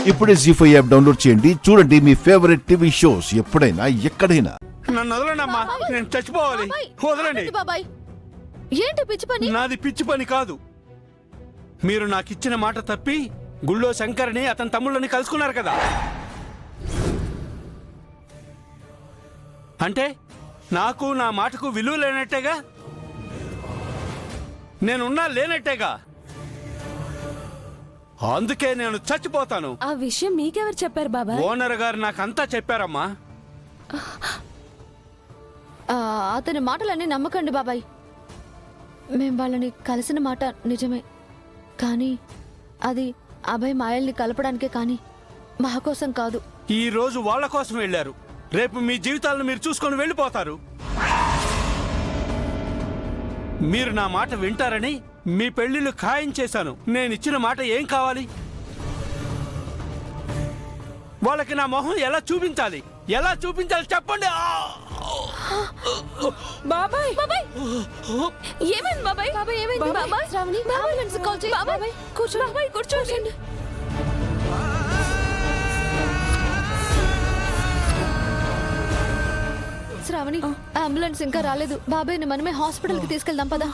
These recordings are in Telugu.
ఇప్పుడే జీ5 యాప్ డౌన్లోడ్ చేయండి. చూడండి మీ ఫేవరెట్ టీవీ షోస్ ఎప్పుడైనా ఎక్కడైనా. నన్ను వదలండి అమ్మా, నేను చచ్చిపోవాలి. వదలండి. బాబాయ్ ఏంటి పిచ్చి పని? నాది పిచ్చి పని కాదు. మీరు నాకిచ్చిన మాట తప్పి గుళ్ళో శంకర్ని అతని తమ్ముళ్ళని కలుసుకున్నారు కదా. అంటే నాకు నా మాటకు విలువ లేనట్టేగా, నేనున్నా లేనట్టేగా. అందుకే నేను చచ్చిపోతాను. ఆ విషయం మీకెవరు చెప్పారు బాబాయ్? ఓనర్ గారు నాకంతా చెప్పారమ్మా. అతని మాటలన్నీ నమ్మకండి బాబాయ్. మేం వాళ్ళని కలిసిన మాట నిజమే, కానీ అది అభయ్ మాయల్ని కలపడానికే, కానీ మా కోసం కాదు. ఈ రోజు వాళ్ళ కోసం వెళ్ళారు, రేపు మీ జీవితాలను మీరు చూసుకొని వెళ్ళిపోతారు. మీరు నా మాట వింటారని మీ పెళ్లిళ్ళు ఖాయం చేశాను. నేనిచ్చిన మాట ఏం కావాలి? వాళ్ళకి నా మొహం ఎలా చూపించాలి? ఎలా చూపించాలి చెప్పండి. బాబాయ్ బాబాయ్ ఏమైంది బాబాయ్? బాబాయ్ ఏమైంది? బాబాయ్ శ్రావణి అంబులెన్స్ కాల్ చేయి. బాబాయ్ కూర్చో. బాబాయ్ కూర్చోండి. శ్రావణి అంబులెన్స్ ఇంకా రాలేదు. బాబాయ్ని మనమే హాస్పిటల్ కి తీసుకెళ్దాం పదా.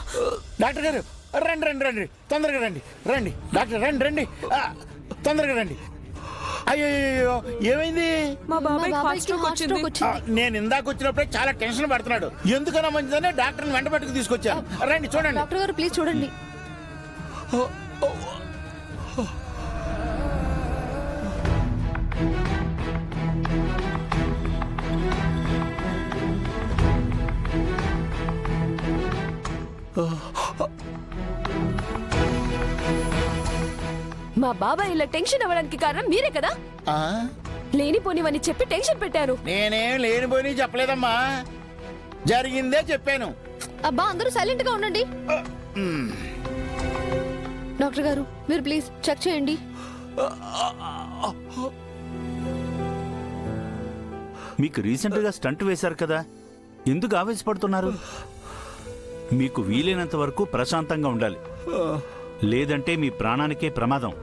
డాక్టర్ గారు రండి రండి రండి, తొందరగా రండి. రండి డాక్టర్, రండి రండి, తొందరగా రండి. అయ్యో ఏమైంది? మా బాబాయ్కి హార్ట్ స్ట్రోక్ వచ్చింది. నేను ఇందాక వచ్చినప్పుడే చాలా టెన్షన్ పడుతున్నాడు. ఎందుకన్నా మంచిదని డాక్టర్ని వెంట పట్టుకు తీసుకొచ్చాను. రండి చూడండి. డాక్టర్ గారు ప్లీజ్ చూడండి. మా బాబాయ్ ఇలా టెన్షన్ అవ్వడానికి కారణం మీరే కదా. లేనిపోనివని చెప్పి టెన్షన్ పెట్టారు. నేనేం లేనిపోయి చెప్పలేదమ్మా, జరిగిందే చెప్పాను. అబ్బా అందరూ సైలెంట్ గా ఉండండి. డాక్టర్ గారు మీరు ప్లీజ్ చెక్ చేయండి. మీకు రీసెంట్ గా స్టంట్ వేశారు కదా, ఎందుకు ఆవేశపడుతున్నారు? మీకు వీలైనంత వరకు ప్రశాంతంగా ఉండాలి, లేదంటే మీ ప్రాణానికే ప్రమాదం.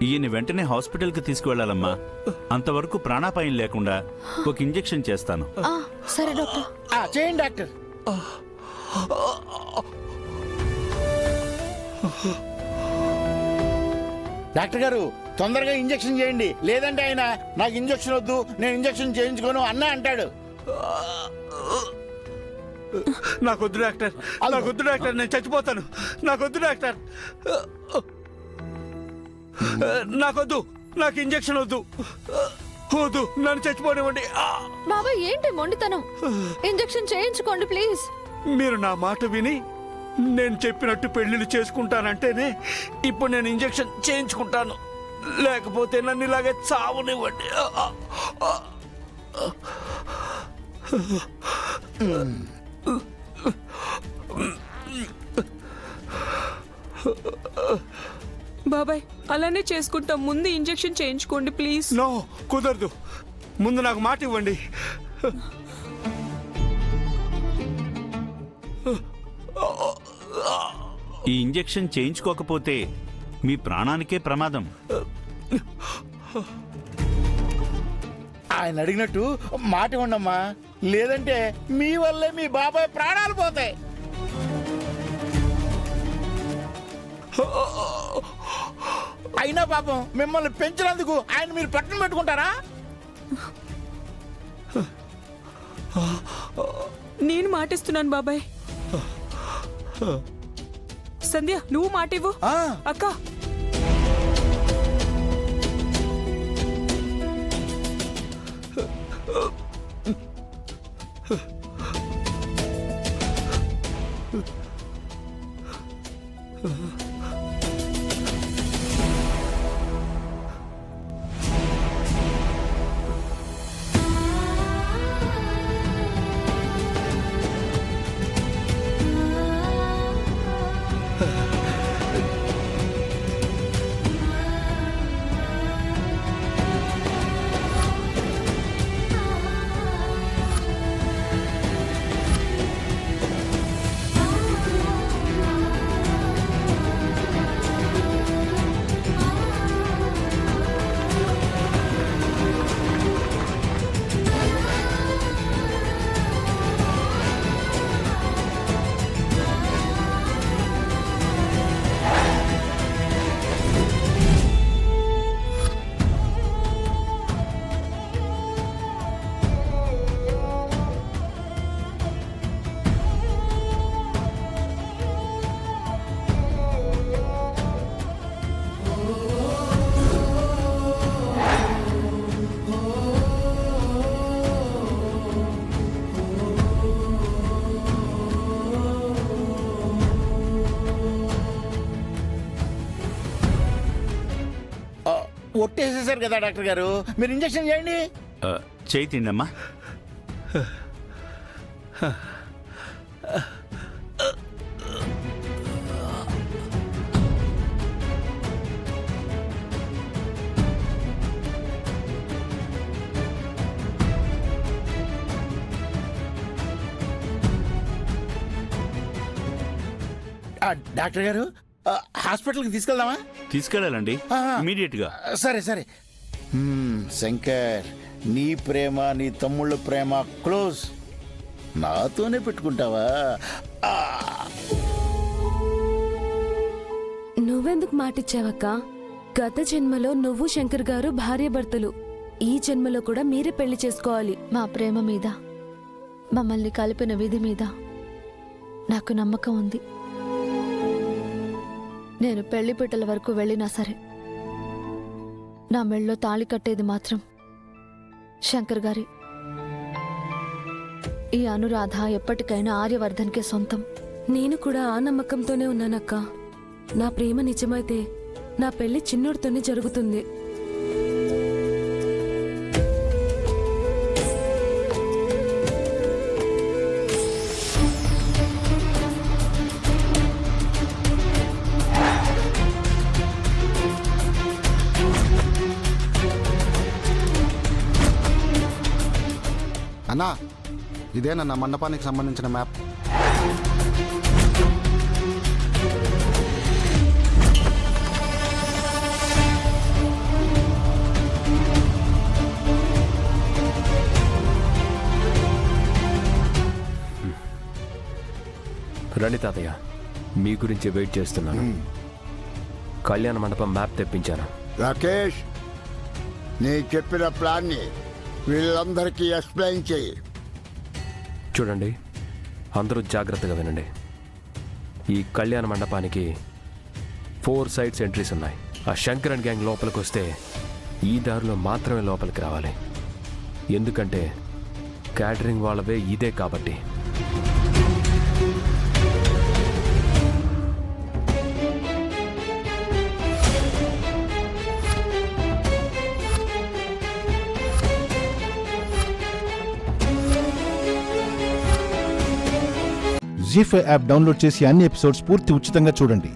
ఈయన వెంటనే హాస్పిటల్కి తీసుకువెళ్ళాలమ్మా. అంతవరకు ప్రాణాపాయం లేకుండా ఒక ఇంజెక్షన్ చేస్తాను. సరే డాక్టర్. చేయండి డాక్టర్. డాక్టర్ గారు తొందరగా ఇంజెక్షన్ చేయండి, లేదంటే ఆయన నాకు ఇంజెక్షన్ వద్దు, నేను ఇంజెక్షన్ చేయించుకోను అన్నా అంటాడు. నాకొద్దు డాక్టర్, నాకొద్దు డాక్టర్, నేను చచ్చిపోతాను. నాకొద్దు డాక్టర్, నాకొద్దు, నాకు ఇంజెక్షన్ వద్దు, వద్దు, నన్ను చచ్చిపోనివ్వండి. బాబాయ్ ఏంటి మొండితనం? ఇంజెక్షన్ చేయించుకోండి ప్లీజ్. మీరు నా మాట విని నేను చెప్పినట్టు పెళ్లిళ్ళు చేసుకుంటానంటేనే ఇప్పుడు నేను ఇంజెక్షన్ చేయించుకుంటాను, లేకపోతే నన్ను ఇలాగే చావునివ్వండి. బాబాయ్ అలానే చేసుకుంటాం, ముందు ఇంజెక్షన్ చేయించుకోండి ప్లీజ్. నో కుదరదు, ముందు నాకు మాట ఇవ్వండి. ఈ ఇంజెక్షన్ చేయించుకోకపోతే మీ ప్రాణానికే ప్రమాదం. ఆయన అడిగినట్టు మాట ఇవ్వండమ్మా, లేదంటే మీ వల్లే మీ బాబాయ్ ప్రాణాలు పోతాయి. అయినా పాపం మిమ్మల్ని పెంచినందుకు ఆయన మీరు పట్టణ పెట్టుకుంటారా? నేను మాటిస్తున్నాను బాబాయ్. సంధ్య నువ్వు మాటివ్వు. అక్క ఒట్టేసేసారు కదా డాక్టర్ గారు, మీరు ఇంజెక్షన్ చేయండి. చేయి తిండమ్మా. డాక్టర్ గారు, హాస్పిటల్కి తీసుకెళ్దామా? తీసుకెళ్ళాలండి ఆహా. ఇమీడియట్ గా. సరే సరే. శంకర్, నీ ప్రేమ నీ తమ్ముళ్ళ ప్రేమ క్లోజ్, నాతోనే పెట్టుకుంటావా? ఆ, నువ్వెందుకు మాటిచ్చావక్క? గత జన్మలో నువ్వు శంకర్ గారు భార్యాభర్తలు, ఈ జన్మలో కూడా మీరే పెళ్లి చేసుకోవాలి. మా ప్రేమ మీద, మమ్మల్ని కలిపిన విధి మీద నాకు నమ్మకం ఉంది. నేను పెళ్లి పీటల వరకు వెళ్ళినా సరే నా మెళ్ళలో తాళి కట్టేది మాత్రం శంకర్ గారి. ఈ అనురాధ ఎప్పటికైనా ఆర్యవర్ధన్కే సొంతం. నేను కూడా ఆ నమ్మకంతోనే ఉన్నానక్క. నా ప్రేమ నిజమైతే నా పెళ్లి చిన్నోడితోనే జరుగుతుంది. అన్నా, ఇదేనన్న మండపానికి సంబంధించిన మ్యాప్. రండి తాతయ్య, మీ గురించి వెయిట్ చేస్తున్నాను. కళ్యాణ మండపం మ్యాప్ తెప్పించాను. రాకేష్, నీ చెప్పిన ప్లాన్ని వీళ్ళందరికీ ఎక్స్ప్లెయిన్ చేయి. చూడండి, అందరూ జాగ్రత్తగా వినండి. ఈ కళ్యాణ మండపానికి 4 సైడ్స్ ఎంట్రీస్ ఉన్నాయి. ఆ శంకరన్ గ్యాంగ్ లోపలికి వస్తే ఈ దారిలో మాత్రమే లోపలికి రావాలి. ఎందుకంటే క్యాటరింగ్ వాళ్ళవే ఇదే కాబట్టి. జీ5 యాప్ డౌన్లోడ్ చేసి అన్ని ఎపిసోడ్స్ పూర్తి ఉచితంగా చూడండి.